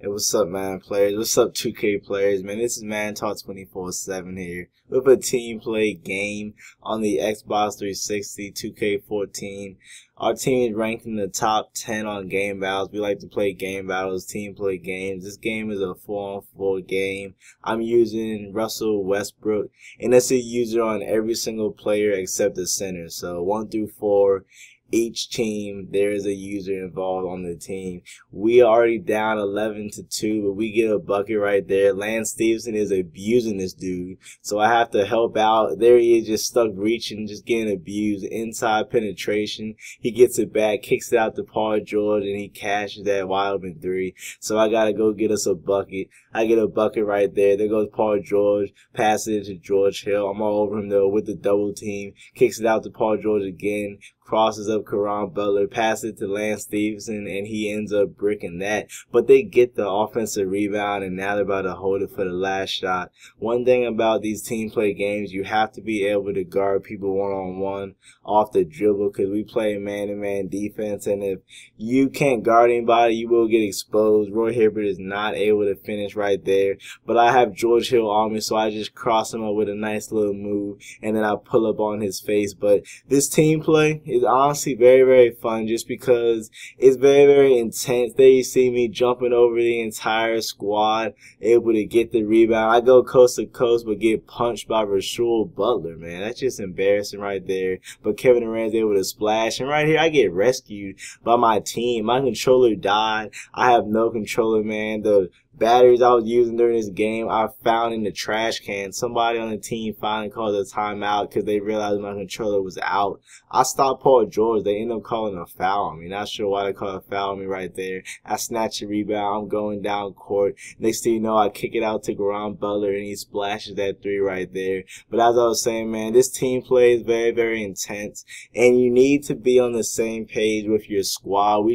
Hey, what's up, man, players? What's up, 2K players, man? This is Man Talk 24/7 here with a team play game on the Xbox 360 2K14. Our team is ranked in the top 10 on game battles. We like to play game battles, team play games. This game is a 4-on-4 game. I'm using Russel Westbrook, and it's a user on every single player except the center. So 1 through 4. Each team, there is a user involved on the team. We are already down 11-2, but we get a bucket right there. Lance Stevenson is abusing this dude, so I have to help out. There he is, just stuck reaching, just getting abused. Inside penetration, he gets it back, kicks it out to Paul George, and he cashes that wide open three. So I gotta go get us a bucket. I get a bucket right there. There goes Paul George, passes it to George Hill. I'm all over him though with the double team. Kicks it out to Paul George again. Crosses up Caron Butler, passes it to Lance Stevenson, and he ends up bricking that. But they get the offensive rebound, and now they're about to hold it for the last shot. One thing about these team play games, you have to be able to guard people one-on-one off the dribble, because we play man-to-man defense, and if you can't guard anybody, you will get exposed. Roy Hibbert is not able to finish right there, but I have George Hill on me, so I just cross him up with a nice little move, and then I pull up on his face. But this team play is honestly very, very fun, just because it's very, very intense. There you see me jumping over the entire squad, able to get the rebound. I go coast to coast, but get punched by Russel Butler, man. That's just embarrassing right there. But Kevin Durant's able to splash, and right here I get rescued by my team. My controller died. I have no controller, man. The batteries I was using during this game, I found in the trash can. Somebody on the team finally called a timeout because they realized my controller was out. I stopped Paul George. They ended up calling a foul on me. Not sure why they called a foul on me right there. I snatch a rebound. I'm going down court. Next thing you know, I kick it out to Caron Butler, and he splashes that three right there. But as I was saying, man, this team play is very, very intense, and you need to be on the same page with your squad. We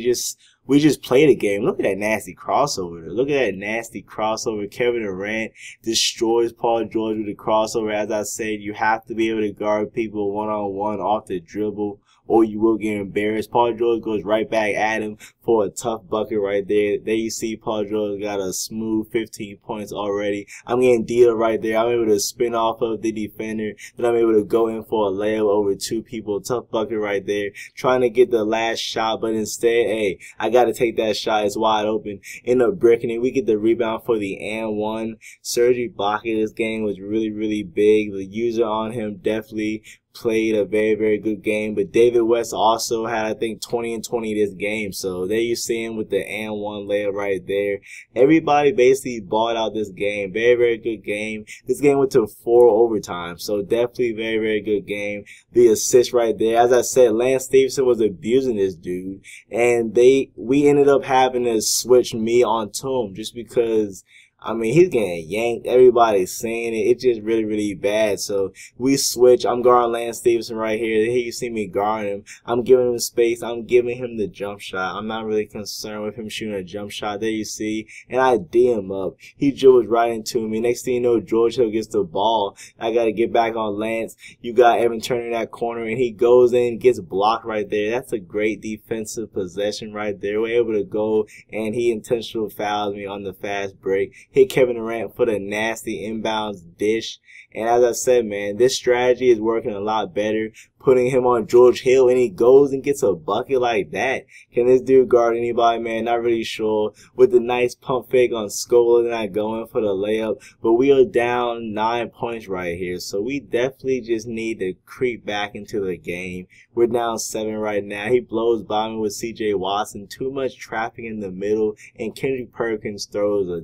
just played a game. Look at that nasty crossover. Look at that nasty crossover. Kevin Durant destroys Paul George with a crossover. As I said, you have to be able to guard people one-on-one off the dribble, or you will get embarrassed. Paul George goes right back at him for a tough bucket right there. There you see Paul George got a smooth 15 points already. I'm getting deal right there. I'm able to spin off of the defender. Then I'm able to go in for a layup over two people. Tough bucket right there. Trying to get the last shot, but instead, hey, I got to take that shot. It's wide open. End up bricking it. We get the rebound for the and one. Serge Ibaka, this game was really, really big. The user on him definitely played a very, very good game. But David West also had, I think, 20 and 20 this game. So there you see him with the and one layup right there. Everybody basically bought out this game. Very, very good game. This game went to 4 overtime. So definitely very, very good game. The assist right there. As I said, Lance Stevenson was abusing this dude. And we ended up having to switch me onto him just because, I mean, he's getting yanked. Everybody's saying it. It's just really, really bad. So we switch. I'm guarding Lance Stevenson right here. Here you see me guarding him. I'm giving him space. I'm giving him the jump shot. I'm not really concerned with him shooting a jump shot. There you see. And I D him up. He dribbles right into me. Next thing you know, George Hill gets the ball. I got to get back on Lance. You got Evan Turner in that corner, and he goes in, gets blocked right there. That's a great defensive possession right there. We're able to go, and he intentional fouls me on the fast break. Hit Kevin Durant for the nasty inbounds dish. And as I said, man, this strategy is working a lot better. Putting him on George Hill, and he goes and gets a bucket like that. Can this dude guard anybody, man? Not really sure. With the nice pump fake on Scola, then I go in for the layup. But we are down 9 points right here. So we definitely just need to creep back into the game. We're down 7 right now. He blows by me with CJ Watson. Too much traffic in the middle. And Kendrick Perkins throws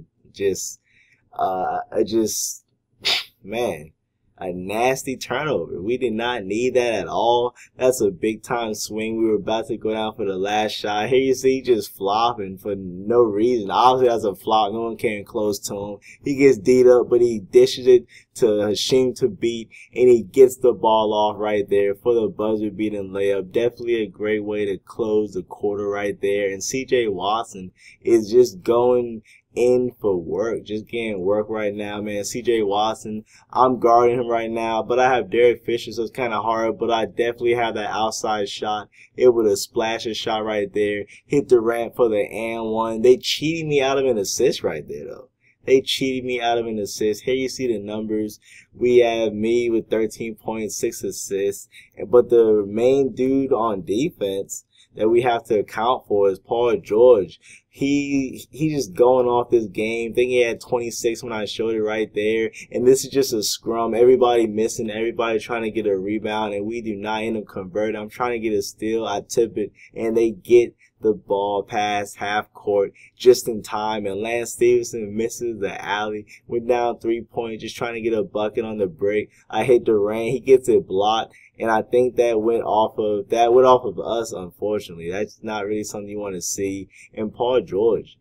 man, a nasty turnover. We did not need that at all. That's a big time swing. We were about to go down for the last shot. Here you see just flopping for no reason. Obviously that's a flop. No one came close to him. He gets D'd up, but he dishes it to Hashim to beat, and he gets the ball off right there for the buzzer beating layup. Definitely a great way to close the quarter right there. And CJ Watson is just going in for work, just getting work right now, man. CJ Watson, I'm guarding him right now, but I have Derek Fisher, so it's kind of hard, but I definitely have that outside shot, able to splash a shot right there, hit the ramp for the and one. They cheated me out of an assist right there, though. They cheated me out of an assist. Here you see the numbers. We have me with 13 points, 6 assists. But the main dude on defense that we have to account for is Paul George. He just going off this game. I think he had 26 when I showed it right there. And this is just a scrum. Everybody missing. Everybody trying to get a rebound. And we do not end up converting. I'm trying to get a steal. I tip it. And they get the ball past half court just in time, and Lance Stevenson misses the alley. We're down 3 points, just trying to get a bucket on the break. I hit Durant, he gets it blocked, and I think that went off of us, unfortunately. That's not really something you want to see. And Paul George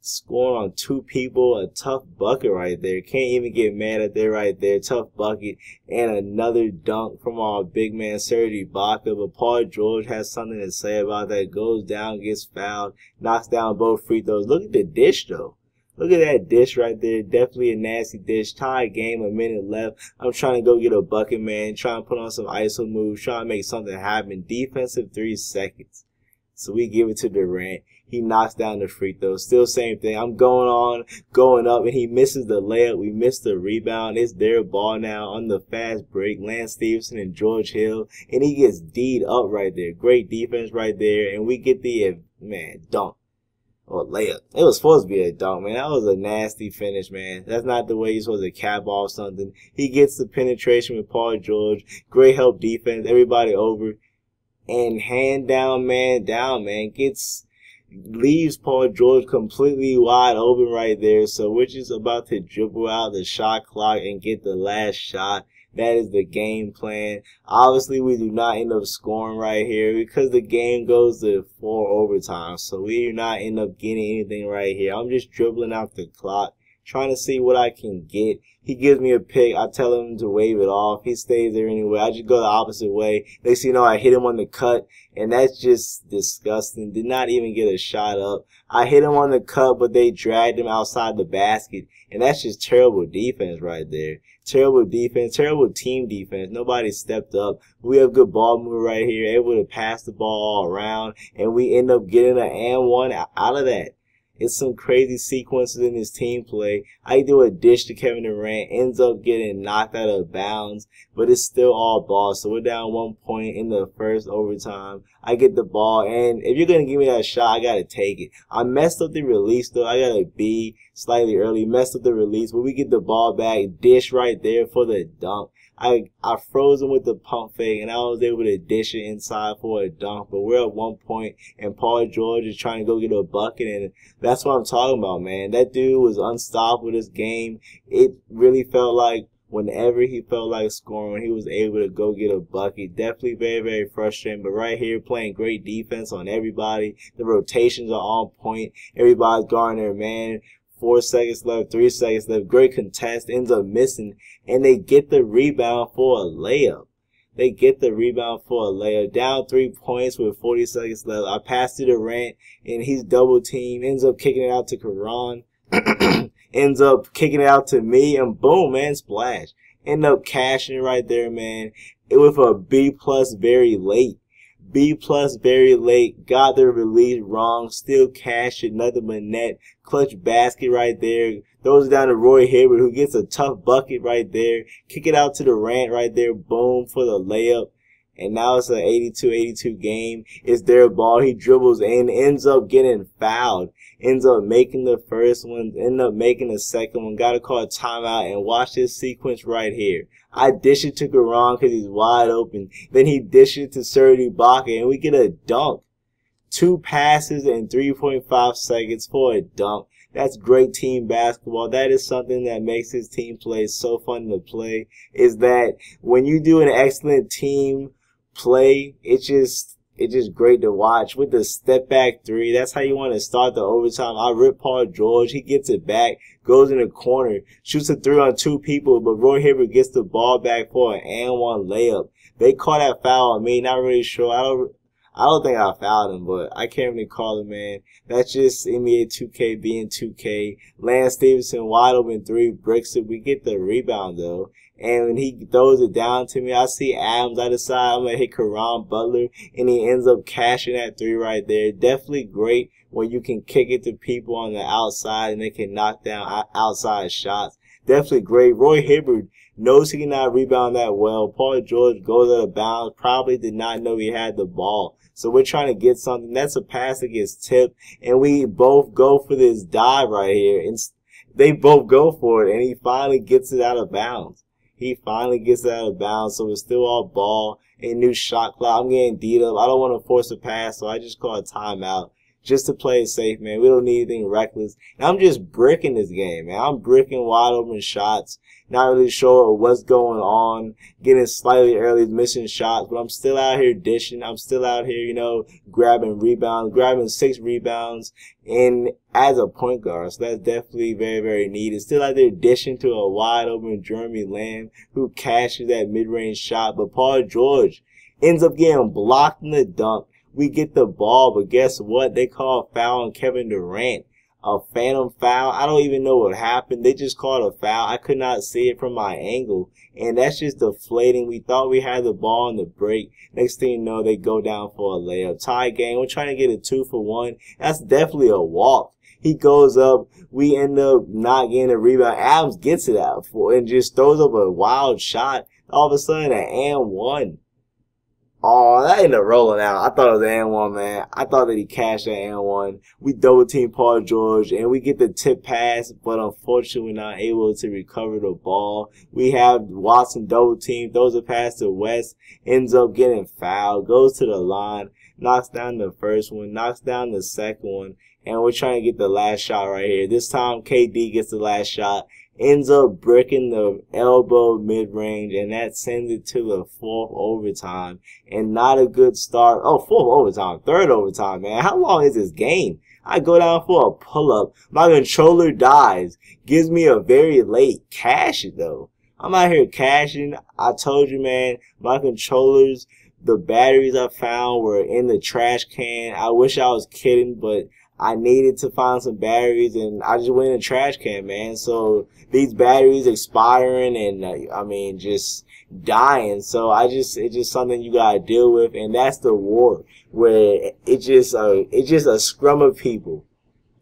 scoring on 2 people, a tough bucket right there. Can't even get mad at that right there. Tough bucket. And another dunk from our big man, Serge Ibaka. But Paul George has something to say about that. Goes down, gets fouled, knocks down both free throws. Look at the dish, though. Look at that dish right there. Definitely a nasty dish. Tie game, a minute left. I'm trying to go get a bucket, man. Trying to put on some ISO moves. Trying to make something happen. Defensive 3 seconds. So we give it to Durant. He knocks down the free throw. Still same thing. I'm going up, and he misses the layup. We missed the rebound. It's their ball now on the fast break. Lance Stevenson and George Hill. And he gets D'd up right there. Great defense right there. And we get the, dunk. Or layup. It was supposed to be a dunk, man. That was a nasty finish, man. That's not the way you're supposed to cap off something. He gets the penetration with Paul George. Great help defense. Everybody over. And hand down, man. Leaves Paul George completely wide open right there. So we're just about to dribble out the shot clock and get the last shot. That is the game plan. Obviously, we do not end up scoring right here because the game goes to 4 overtime. So we do not end up getting anything right here. I'm just dribbling out the clock, trying to see what I can get. He gives me a pick. I tell him to wave it off. He stays there anyway. I just go the opposite way. Next thing you know, I hit him on the cut, and that's just disgusting. Did not even get a shot up. I hit him on the cut, but they dragged him outside the basket, and that's just terrible defense right there. Terrible defense, terrible team defense. Nobody stepped up. We have good ball move right here, able to pass the ball all around, and we end up getting an and one out of that. It's some crazy sequences in his team play. I do a dish to Kevin Durant, ends up getting knocked out of bounds, but it's still all ball. So we're down 1 point in the first overtime. I get the ball, and if you're going to give me that shot, I got to take it. I messed up the release, though. I got a B slightly early, messed up the release, but we get the ball back, dish right there for the dunk. I froze him with the pump fake, and I was able to dish it inside for a dunk. But we're at 1 point, and Paul George is trying to go get a bucket, and that's what I'm talking about, man. That dude was unstoppable this game. It really felt like whenever he felt like scoring, he was able to go get a bucket. Definitely very, very frustrating. But right here, playing great defense on everybody. The rotations are on point. Everybody's guarding their man. 4 seconds left, 3 seconds left. Great contest, ends up missing, and they get the rebound for a layup. They get the rebound for a layup. Down 3 points with 40 seconds left. I pass to Durant, and he's double teamed. Ends up kicking it out to Karan. Ends up kicking it out to me, and boom, man, splash. End up cashing it right there, man. It was a B+ very late. B+ very late, got the release wrong, still cashed it, nothing but net. Clutch basket right there. Throws it down to Roy Hibbert, who gets a tough bucket right there. Kick it out to Durant right there, boom, for the layup. And now it's an 82-82 game. It's their ball. He dribbles in, ends up getting fouled. Ends up making the first one, ends up making the second one. Got to call a timeout, and watch this sequence right here. I dish it to Garon because he's wide open. Then he dishes it to Serge Ibaka, and we get a dunk. 2 passes in 3.5 seconds for a dunk. That's great team basketball. That is something that makes this team play so fun to play, is that when you do an excellent team play, it's just great to watch. With the step back 3, that's how you want to start the overtime. I rip Paul George. He gets it back, goes in the corner, shoots a 3 on 2 people, but Roy Hibbert gets the ball back for an and one layup. They call that foul on me. Not really sure. I don't think I fouled him, but I can't really call it, man. That's just NBA 2K being 2K. Lance Stevenson wide open three, bricks it. We get the rebound though. And when he throws it down to me, I see Adams. I decide I'm going to hit Caron Butler, and he ends up cashing that three right there. Definitely great when you can kick it to people on the outside and they can knock down outside shots. Definitely great. Roy Hibbert knows he cannot rebound that well. Paul George goes out of bounds. Probably did not know he had the ball. So we're trying to get something. That's a pass that gets tipped, and we both go for this dive right here. And they both go for it, and he finally gets it out of bounds. He finally gets it out of bounds, so it's still all ball. A new shot clock. I'm getting D'd up. I don't want to force a pass, so I just call a timeout just to play it safe, man. We don't need anything reckless. And I'm just bricking this game, man. I'm bricking wide open shots. Not really sure what's going on. Getting slightly early, missing shots, but I'm still out here dishing. I'm still out here, you know, grabbing rebounds, grabbing 6 rebounds, and as a point guard. So that's definitely very, very needed. Still out there dishing to a wide open Jeremy Lamb who cashes that mid-range shot, but Paul George ends up getting blocked in the dunk. We get the ball, but guess what? They call a foul on Kevin Durant. A phantom foul. I don't even know what happened. They just called a foul. I could not see it from my angle. And that's just deflating. We thought we had the ball on the break. Next thing you know, they go down for a layup. Tie game. We're trying to get a 2-for-1. That's definitely a walk. He goes up. We end up not getting a rebound. Adams gets it out for and just throws up a wild shot. All of a sudden, an and one. Oh, that ended up rolling out. I thought it was an and one, man. I thought that he cashed that and one. We double team Paul George, and we get the tip pass, but unfortunately we're not able to recover the ball. We have Watson double team, throws a pass to West, ends up getting fouled, goes to the line, knocks down the first one, knocks down the second one, and we're trying to get the last shot right here. This time KD gets the last shot, ends up breaking the elbow mid-range, and that sends it to the 4th overtime. And not a good start. Oh, 4th overtime, 3rd overtime, man. How long is this game? I go down for a pull-up. My controller dies. Gives me a very late cash it, though. I'm out here cashing. I told you, man, my controllers, the batteries I found were in the trash can. I wish I was kidding, but I needed to find some batteries, and I just went in the trash can, man. So these batteries expiring and I mean just dying. So it's just something you gotta deal with, and that's the war where it's just a scrum of people,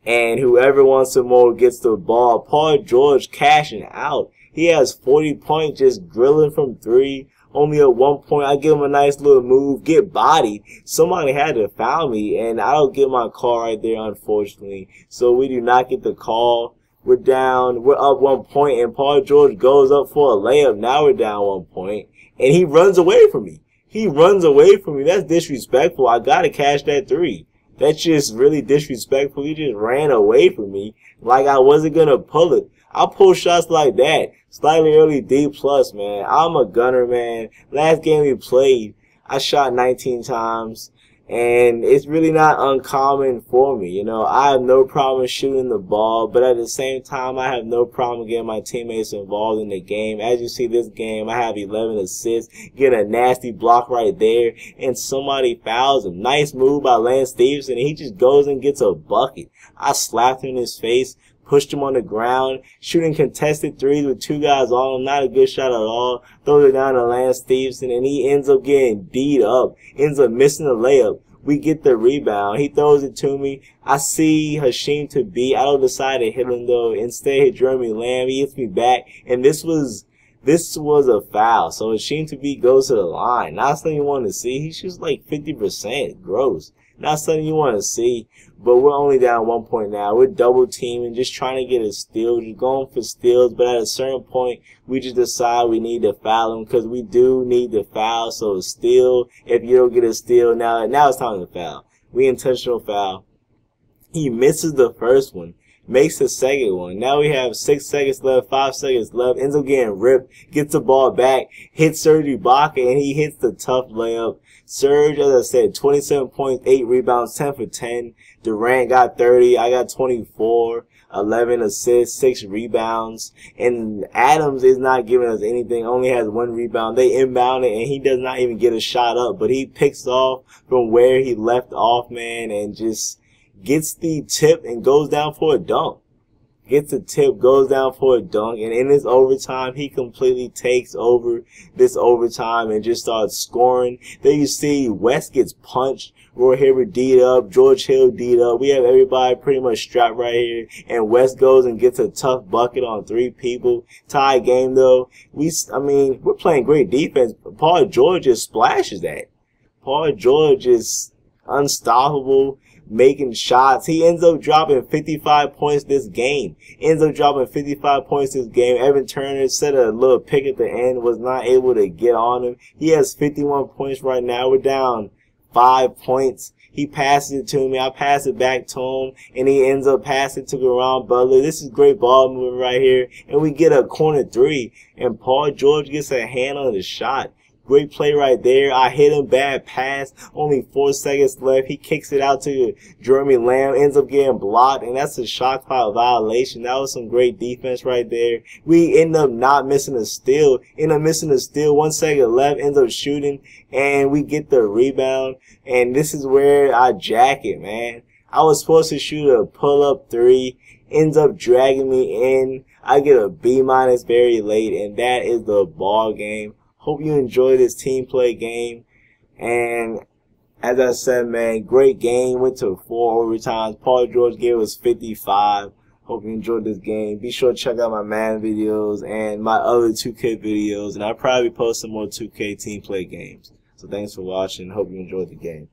and whoever wants some more gets the ball. Paul George cashing out. He has 40 points, just grilling from 3. Only at 1 point, I give him a nice little move, get bodied. Somebody had to foul me, and I don't get my call right there, unfortunately. So we do not get the call. We're down, we're up 1 point, and Paul George goes up for a layup. Now we're down 1 point, and he runs away from me. He runs away from me. That's disrespectful. I gotta catch that 3. That's just really disrespectful. He just ran away from me like I wasn't gonna pull it. I pull shots like that. Slightly early D+, man. I'm a gunner, man. Last game we played, I shot 19 times, and it's really not uncommon for me. You know, I have no problem shooting the ball, but at the same time, I have no problem getting my teammates involved in the game. As you see this game, I have 11 assists, get a nasty block right there, and somebody fouls him. Nice move by Lance Stevenson, and he just goes and gets a bucket. I slapped him in his face, pushed him on the ground, shooting contested threes with 2 guys on him. Not a good shot at all. Throws it down to Lance Stevenson, and he ends up getting D'd up. Ends up missing the layup. We get the rebound. He throws it to me. I see Hashim to beat. I don't decide to hit him, though. Instead, hit Jeremy Lamb. He hits me back, and this was a foul. So Hashim to beat goes to the line. Not something you want to see. He shoots like 50%. Gross. Not something you want to see, but we're only down 1 point now. We're double teaming, just trying to get a steal, just going for steals, but at a certain point, we just decide we need to foul him, because we do need to foul. So a steal, if you don't get a steal, now it's time to foul. We intentional foul. He misses the first one, makes the second one. Now we have 6 seconds left, 5 seconds left, ends up getting ripped, gets the ball back, hits Serge Ibaka, and he hits the tough layup. Serge, as I said, 27 points, 8 rebounds, 10 for 10. Durant got 30. I got 24. 11 assists, 6 rebounds. And Adams is not giving us anything, only has 1 rebound. They inbound it, and he does not even get a shot up, but he picks off from where he left off, man, and just gets the tip and goes down for a dunk. Gets the tip, goes down for a dunk, and in this overtime, he completely takes over this overtime and just starts scoring. Then you see West gets punched, Roy Hibbert D'd up, George Hill D'd up. We have everybody pretty much strapped right here, and West goes and gets a tough bucket on 3 people. Tie game though. We're playing great defense. Paul George just splashes that. Paul George is unstoppable, making shots. He ends up dropping 55 points this game. Evan Turner set a little pick at the end, was not able to get on him. He has 51 points right now. We're down 5 points. He passes it to me. I pass it back to him, and he ends up passing to Garon Butler. This is great ball movement right here, and we get a corner 3, and Paul George gets a hand on the shot. Great play right there. I hit him, bad pass. Only 4 seconds left. He kicks it out to Jeremy Lamb. Ends up getting blocked, and that's a shot clock violation. That was some great defense right there. We end up not missing a steal. 1 second left. Ends up shooting, and we get the rebound. And this is where I jack it, man. I was supposed to shoot a pull-up 3. Ends up dragging me in. I get a B- very late, and that is the ball game. Hope you enjoy this team play game. And as I said, man, great game. Went to 4 overtimes. Paul George gave us 55. Hope you enjoyed this game. Be sure to check out my Madden videos and my other 2K videos. And I'll probably post some more 2K team play games. So thanks for watching. Hope you enjoyed the game.